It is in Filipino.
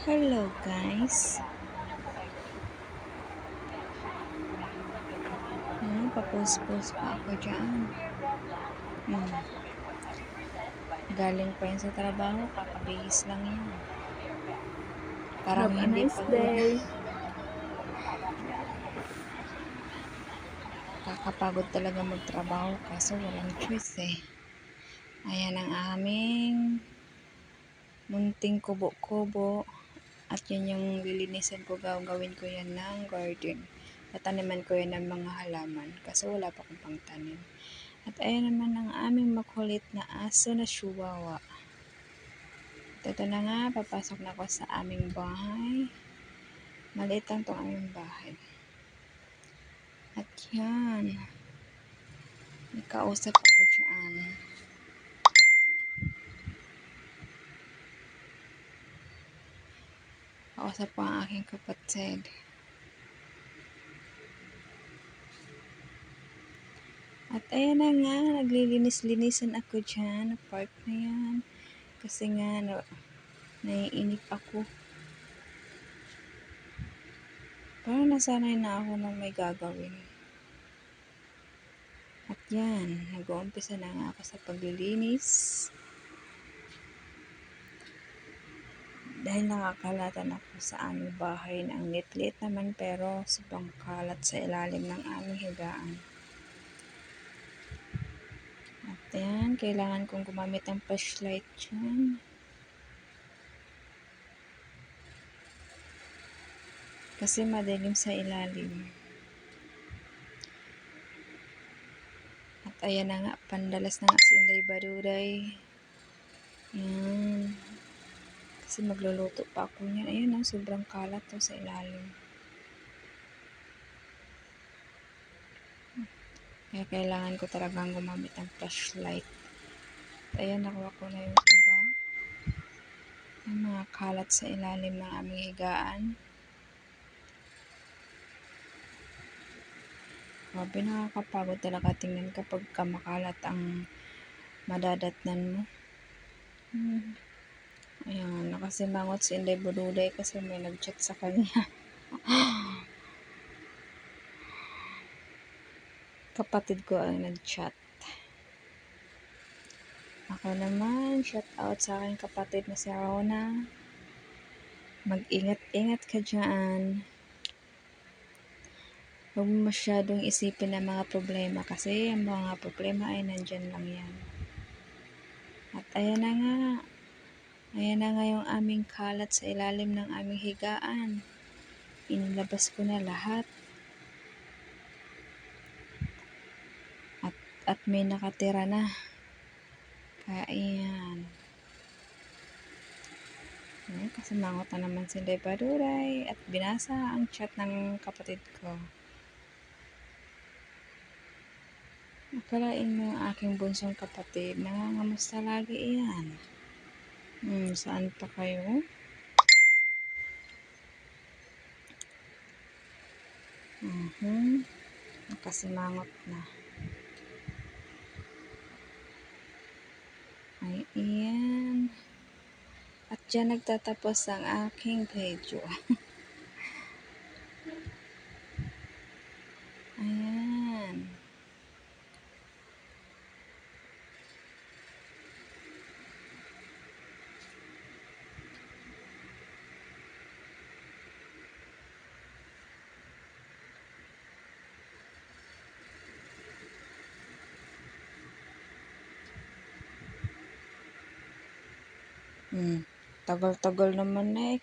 Hello guys. Papost-post pa ako dyan. Hmm. Galing pa yan sa trabaho, kakabihis lang yan. Parang Have a hindi nice pagod. day. Kakapagod talaga magtrabaho kaso walang choice eh. Ayan ang aming munting kubo-kubo. At yun yung lilinisan ko, gagawin ko yan ng garden. Tataniman ko yan ng mga halaman kasi wala pa akong pangtanim. At ayan naman ang aming makulit na aso na chihuahua. Ito na nga, papasok na ako sa aming bahay. Maliit lang itong aming bahay. At yan, may kausap ako dyan. Kausap ko ang aking kapatid. At ayan na nga, naglilinis-linisan ako dyan. Park na yan. Kasi nga, naiinip ako. Parang nasanay na ako na may gagawin. At yan, nag-uumpisa na nga ako sa paglilinis. Dahil nakakalatan ako sa aming bahay na ang lit-lit naman pero sobrang kalat sa ilalim ng aming higaan. At yan, kailangan kong gumamit ng flashlight dyan. Kasi madilim sa ilalim. At ayan na nga, pandalas na nga si Inday Baduray. Yan. Kasi magluluto pa ako niyan. Ayan na, sobrang kalat to sa ilalim. Kaya kailangan ko talagang gumamit ng flashlight. At ayan, nakuha ko na yung iba. Yung mga kalat sa ilalim ng aming higaan. Grabe, nakakapagod talaga tingnan kapag makalat ang madadatnan mo. Ayan, nakasimangot si Inday Bududay kasi may nag-chat sa kanya. Kapatid ko ang nag-chat. Ako naman, shout out sa aking kapatid na si Rona. Mag-ingat-ingat ka dyan. Huwag mo masyadong isipin ang mga problema kasi ang mga problema ay nandyan lang yan. At ayan na nga. Ayan na nga yung aming kalat sa ilalim ng aming higaan. Inilabas ko na lahat. At may nakatira na. Kaya ayan. Kasi mangot na naman si Inday Baduray at binasa ang chat ng kapatid ko. Akalain mo ang aking bunsong kapatid, nangangamusta lagi iyan. Saan pa kayo? Nakasimangot na. Ay, iyan. At dyan nagtatapos ang aking video. Ayan. Tagal-tagal naman eh.